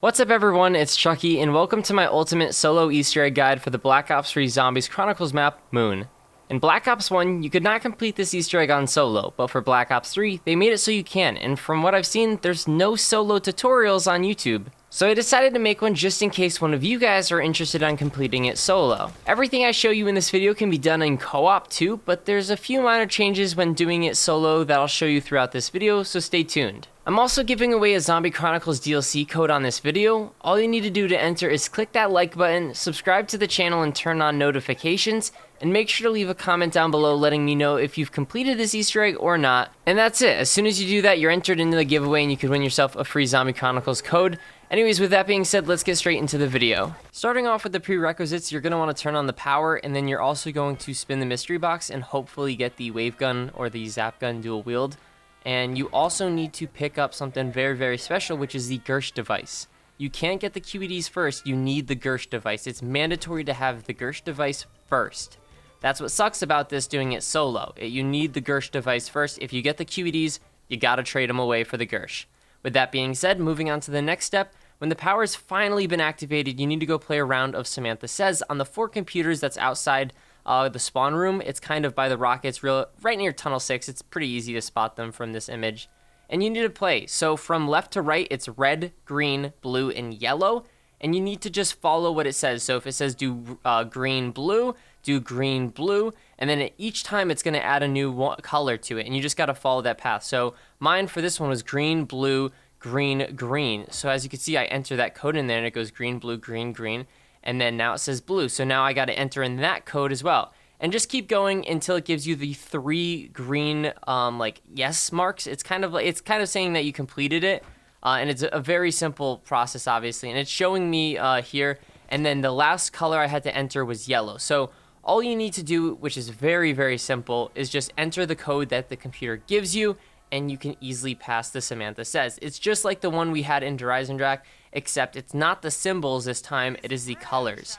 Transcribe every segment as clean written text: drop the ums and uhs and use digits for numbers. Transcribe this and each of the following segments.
What's up everyone, it's Chucky, and welcome to my ultimate solo Easter egg guide for the Black Ops 3 Zombies Chronicles map, Moon. In Black Ops 1, you could not complete this Easter egg on solo, but for Black Ops 3, they made it so you can, and from what I've seen, there's no solo tutorials on YouTube. So I decided to make one just in case one of you guys are interested in completing it solo. Everything I show you in this video can be done in co-op too, but there's a few minor changes when doing it solo that I'll show you throughout this video, so stay tuned. I'm also giving away a Zombie Chronicles DLC code on this video. All you need to do to enter is click that like button, subscribe to the channel and turn on notifications, and make sure to leave a comment down below letting me know if you've completed this Easter egg or not. And that's it. As soon as you do that, you're entered into the giveaway and you could win yourself a free Zombie Chronicles code. Anyways, with that being said, let's get straight into the video. Starting off with the prerequisites, you're going to want to turn on the power, and then you're also going to spin the mystery box and hopefully get the wave gun or the zap gun dual wield. And you also need to pick up something very, very special, which is the Gersh device. You can't get the QEDs first, you need the Gersh device. It's mandatory to have the Gersh device first. That's what sucks about this doing it solo. You need the Gersh device first. If you get the QEDs, you gotta trade them away for the Gersh. With that being said, moving on to the next step, when the power's finally been activated, you need to go play a round of Samantha Says on the 4 computers that's outside the spawn room. It's kind of by the rockets, right near Tunnel 6. It's pretty easy to spot them from this image. And you need to play. So from left to right, it's red, green, blue, and yellow. And you need to just follow what it says. So if it says do green, blue, do green, blue. And then each time it's going to add a new color to it. And you just got to follow that path. So mine for this one was green, blue, green, green. So as you can see, I enter that code in there and it goes green, blue, green, green. And then now it says blue. So now I got to enter in that code as well. And just keep going until it gives you the 3 green like yes marks. It's kind of saying that you completed it. And it's a very simple process, obviously. And it's showing me here. And then the last color I had to enter was yellow. So all you need to do, which is very, very simple, is just enter the code that the computer gives you, and you can easily pass the Samantha Says. It's just like the one we had in Horizon Drac, except it's not the symbols this time, it is the colors.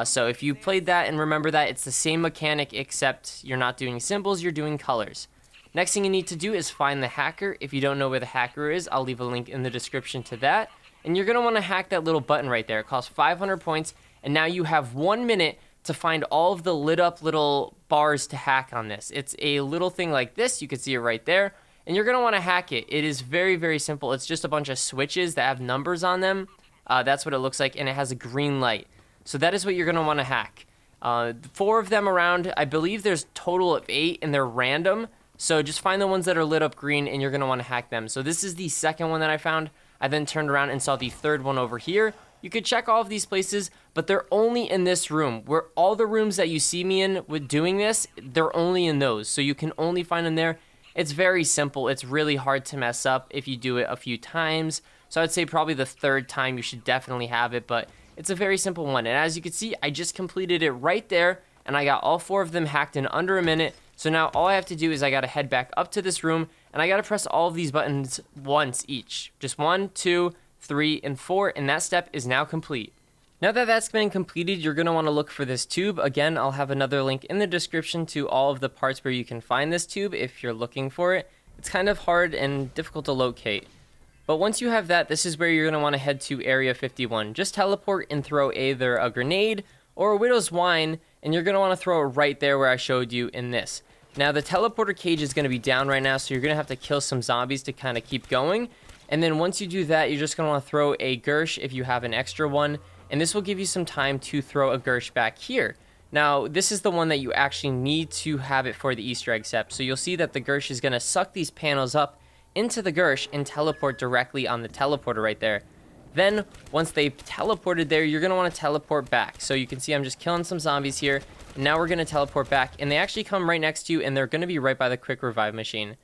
So if you played that and remember that, it's the same mechanic, except you're not doing symbols, you're doing colors. Next thing you need to do is find the hacker. If you don't know where the hacker is, I'll leave a link in the description to that. And you're going to want to hack that little button right there. It costs 500 points, and now you have 1 minute to find all of the lit up little bars to hack on this. It's a little thing like this, you can see it right there. And you're going to want to hack it. It is very, very simple. It's just a bunch of switches that have numbers on them. That's what it looks like, and it has a green light. So that is what you're going to want to hack. 4 of them around. I believe there's a total of 8, and they're random. So just find the ones that are lit up green, and you're going to want to hack them. So this is the second one that I found. I then turned around and saw the third one over here. You could check all of these places, but they're only in this room. Where all the rooms that you see me in with doing this, they're only in those. So you can only find them there. It's very simple. It's really hard to mess up if you do it a few times. So I'd say probably the 3rd time you should definitely have it, but it's a very simple one. And as you can see, I just completed it right there, and I got all 4 of them hacked in under a minute. So now all I have to do is I got to head back up to this room, and I got to press all of these buttons once each. Just 1, 2, 3, and 4, and that step is now complete. Now that that's been completed, you're going to want to look for this tube. Again, I'll have another link in the description to all of the parts where you can find this tube if you're looking for it. It's kind of hard and difficult to locate. But once you have that, this is where you're going to want to head to Area 51. Just teleport and throw either a grenade or a Widow's Wine, and you're going to want to throw it right there where I showed you in this. Now, the teleporter cage is going to be down right now, so you're going to have to kill some zombies to kind of keep going. And then once you do that, you're just going to want to throw a Gersh if you have an extra one. And this will give you some time to throw a Gersh back here. Now, this is the one that you actually need to have it for the Easter egg step. So you'll see that the Gersh is going to suck these panels up into the Gersh and teleport directly on the teleporter right there. Then, once they've teleported there, you're going to want to teleport back. So you can see I'm just killing some zombies here. And now we're going to teleport back. And they actually come right next to you, and they're going to be right by the quick revive machine.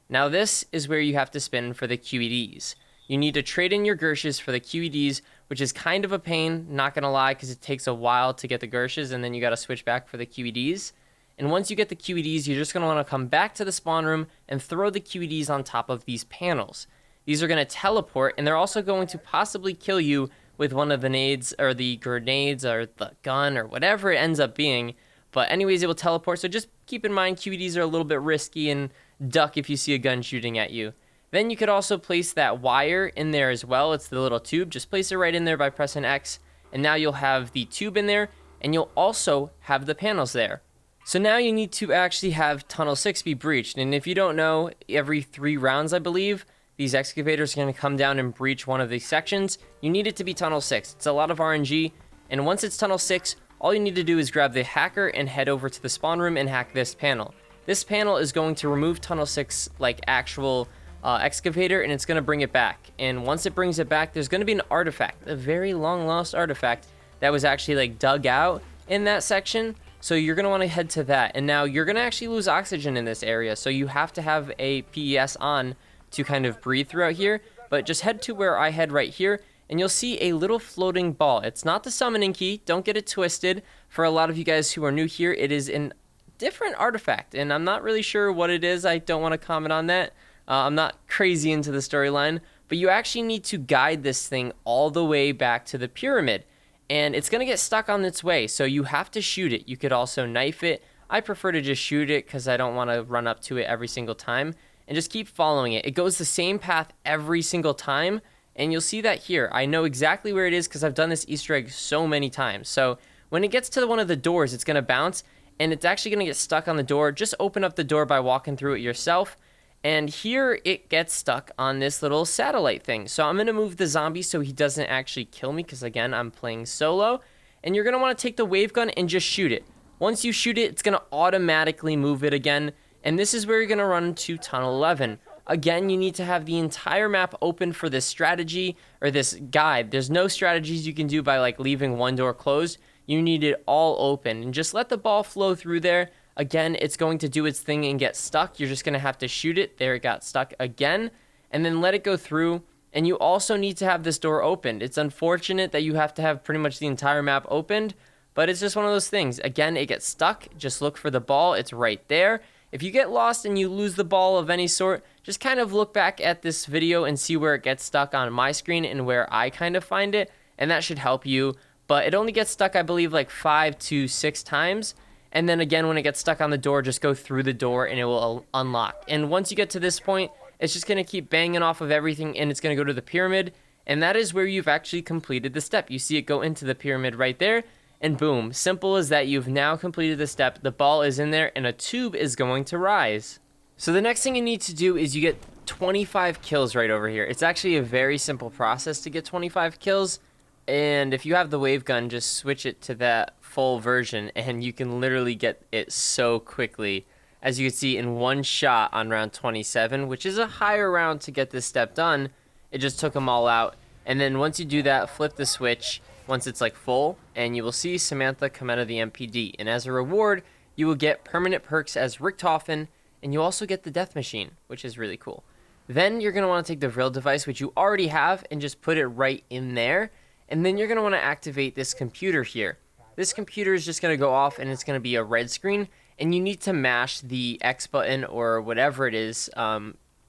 Now, this is where you have to spin for the QEDs. You need to trade in your Gershes for the QEDs, which is kind of a pain, not going to lie, because it takes a while to get the Gershes, and then you got to switch back for the QEDs. And once you get the QEDs, you're just going to want to come back to the spawn room and throw the QEDs on top of these panels. These are going to teleport, and they're also going to possibly kill you with one of the nades, or the grenades, or the gun, or whatever it ends up being. But anyways, it will teleport, so just keep in mind QEDs are a little bit risky, and duck if you see a gun shooting at you. Then you could also place that wire in there as well. It's the little tube. Just place it right in there by pressing X. And now you'll have the tube in there, and you'll also have the panels there. So now you need to actually have Tunnel 6 be breached. And if you don't know, every 3 rounds, I believe, these excavators are going to come down and breach one of these sections. You need it to be Tunnel 6. It's a lot of RNG. And once it's Tunnel 6, all you need to do is grab the hacker and head over to the spawn room and hack this panel. This panel is going to remove Tunnel 6 like actual excavator, and it's going to bring it back. And once it brings it back, there's going to be an artifact, a very long lost artifact that was actually like dug out in that section. So you're going to want to head to that. And now you're going to actually lose oxygen in this area, so you have to have a PES on to kind of breathe throughout here. But just head to where I head right here, and you'll see a little floating ball. It's not the summoning key. Don't get it twisted. For a lot of you guys who are new here, it is a different artifact, and I'm not really sure what it is. I don't want to comment on that. I'm not crazy into the storyline, but you actually need to guide this thing all the way back to the pyramid, and it's going to get stuck on its way, so you have to shoot it. You could also knife it. I prefer to just shoot it because I don't want to run up to it every single time, and just keep following it. It goes the same path every single time, and you'll see that here. I know exactly where it is because I've done this Easter egg so many times. So when it gets to one of the doors, it's going to bounce, and it's actually going to get stuck on the door. Just open up the door by walking through it yourself. And here it gets stuck on this little satellite thing. So I'm going to move the zombie so he doesn't actually kill me because, again, I'm playing solo. And you're going to want to take the wave gun and just shoot it. Once you shoot it, it's going to automatically move it again. And this is where you're going to run to Tunnel 11. Again, you need to have the entire map open for this strategy or this guide. There's no strategies you can do by like leaving one door closed. You need it all open. And just let the ball flow through there. Again, it's going to do its thing and get stuck. You're just going to have to shoot it. There, it got stuck again. And then let it go through. And you also need to have this door opened. It's unfortunate that you have to have pretty much the entire map opened, but it's just one of those things. Again, it gets stuck. Just look for the ball. It's right there. If you get lost and you lose the ball of any sort, just kind of look back at this video and see where it gets stuck on my screen and where I kind of find it, and that should help you. But it only gets stuck, I believe, like 5 to 6 times. And then again, when it gets stuck on the door, just go through the door and it will unlock. And once you get to this point, it's just going to keep banging off of everything, and it's going to go to the pyramid. And that is where you've actually completed the step. You see it go into the pyramid right there, and boom. Simple as that, you've now completed the step. The ball is in there, and a tube is going to rise. So the next thing you need to do is you get 25 kills right over here. It's actually a very simple process to get 25 kills. And if you have the wave gun, just switch it to that full version, and you can literally get it so quickly. As you can see, in one shot on round 27, which is a higher round to get this step done, it just took them all out. And then once you do that, flip the switch once it's like full, and you will see Samantha come out of the MPD. And as a reward, you will get permanent perks as Richtofen, and you also get the death machine, which is really cool. Then you're going to want to take the Vril device, which you already have, and just put it right in there. And then you're going to want to activate this computer here. This computer is just going to go off, and it's going to be a red screen. And you need to mash the X button or whatever it is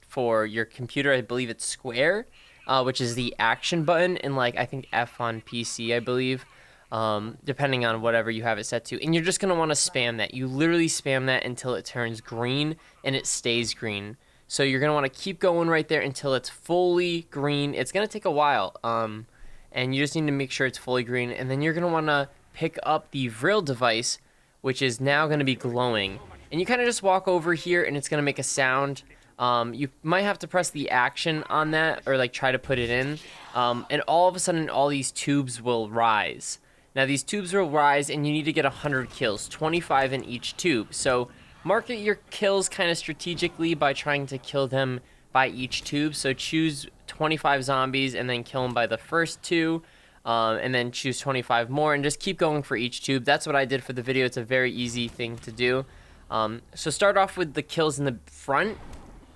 for your computer. I believe it's square, which is the action button. And like I think F on PC, I believe, depending on whatever you have it set to. And you're just going to want to spam that. You literally spam that until it turns green, and it stays green. So you're going to want to keep going right there until it's fully green. It's going to take a while. And you just need to make sure it's fully green. And then you're going to want to pick up the Vril device, which is now going to be glowing. And you kind of just walk over here, and it's going to make a sound. You might have to press the action on that, or like try to put it in. And all of a sudden, all these tubes will rise. Now, these tubes will rise, and you need to get 100 kills, 25 in each tube. So market your kills kind of strategically by trying to kill them by each tube. So choose 25 zombies and then kill them by the first 2, and then choose 25 more and just keep going for each tube. That's what I did for the video. It's a very easy thing to do. So start off with the kills in the front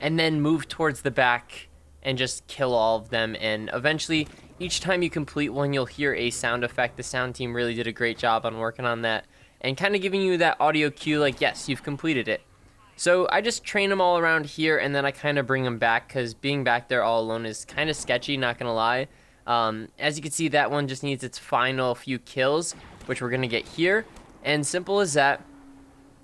and then move towards the back and just kill all of them. And eventually, each time you complete one, you'll hear a sound effect. The sound team really did a great job on working on that and kind of giving you that audio cue like, yes, you've completed it. So I just train them all around here, and then I kind of bring them back because being back there all alone is kind of sketchy, not going to lie. As you can see, that one just needs its final few kills, which we're going to get here. And simple as that,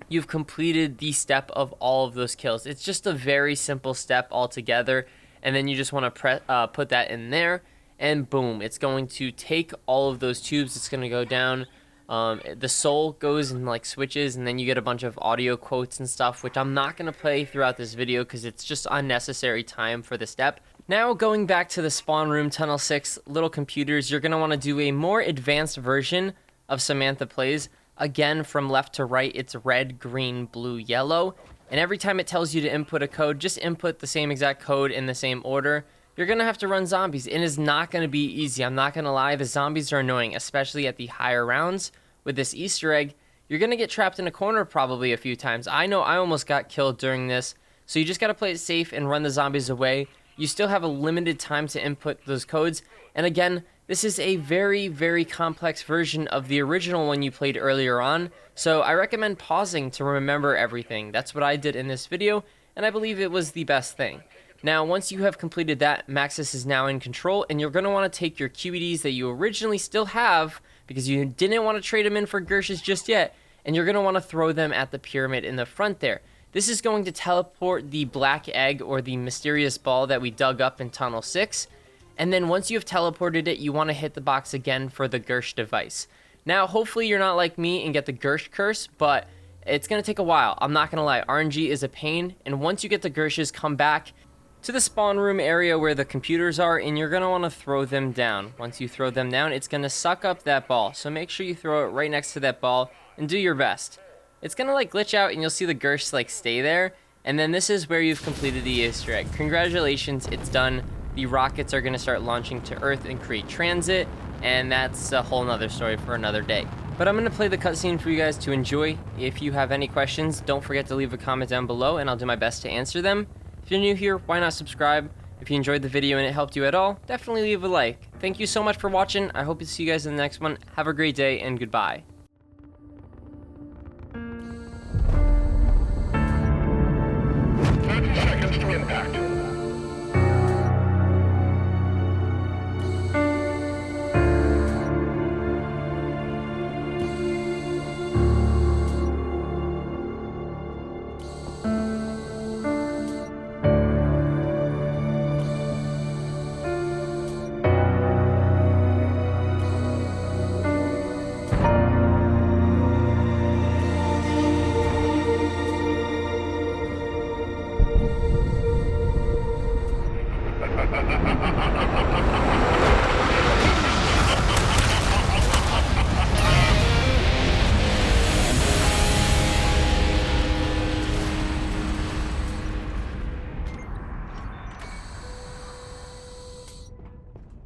you've completed the step of all of those kills. It's just a very simple step altogether. and then you just want to put that in there, and boom, it's going to take all of those tubes. It's going to go down. The soul goes and like switches, and then you get a bunch of audio quotes and stuff, which I'm not going to play throughout this video because it's just unnecessary time for the step. Now going back to the spawn room, tunnel 6, little computers, you're going to want to do a more advanced version of Samantha Plays. Again, from left to right, it's red, green, blue, yellow. And every time it tells you to input a code, just input the same exact code in the same order. You're going to have to run zombies. It is not going to be easy. I'm not going to lie. The zombies are annoying, especially at the higher rounds. With this Easter egg, you're going to get trapped in a corner probably a few times. I know I almost got killed during this. So you just got to play it safe and run the zombies away. You still have a limited time to input those codes. And again, this is a very, very complex version of the original one you played earlier on. So I recommend pausing to remember everything. That's what I did in this video, and I believe it was the best thing. Now, once you have completed that, Maxis is now in control, and you're going to want to take your QEDs that you originally still have, because you didn't want to trade them in for Gershes just yet, and you're going to want to throw them at the pyramid in the front there. This is going to teleport the black egg or the mysterious ball that we dug up in Tunnel 6. And then once you have teleported it, you want to hit the box again for the Gersh device. Now, hopefully you're not like me and get the Gersh curse, but it's going to take a while. I'm not going to lie. RNG is a pain. And once you get the Gershes, come back to the spawn room area where the computers are, and you're going to want to throw them down. Once you throw them down, it's going to suck up that ball. So make sure you throw it right next to that ball and do your best. It's going to like glitch out and you'll see the Gersh like stay there. And then this is where you've completed the Easter egg. Congratulations, it's done. The rockets are going to start launching to Earth and create transit. And that's a whole nother story for another day. But I'm going to play the cutscene for you guys to enjoy. If you have any questions, don't forget to leave a comment down below and I'll do my best to answer them. If you're new here, why not subscribe? If you enjoyed the video and it helped you at all, definitely leave a like. Thank you so much for watching. I hope to see you guys in the next one. Have a great day and goodbye.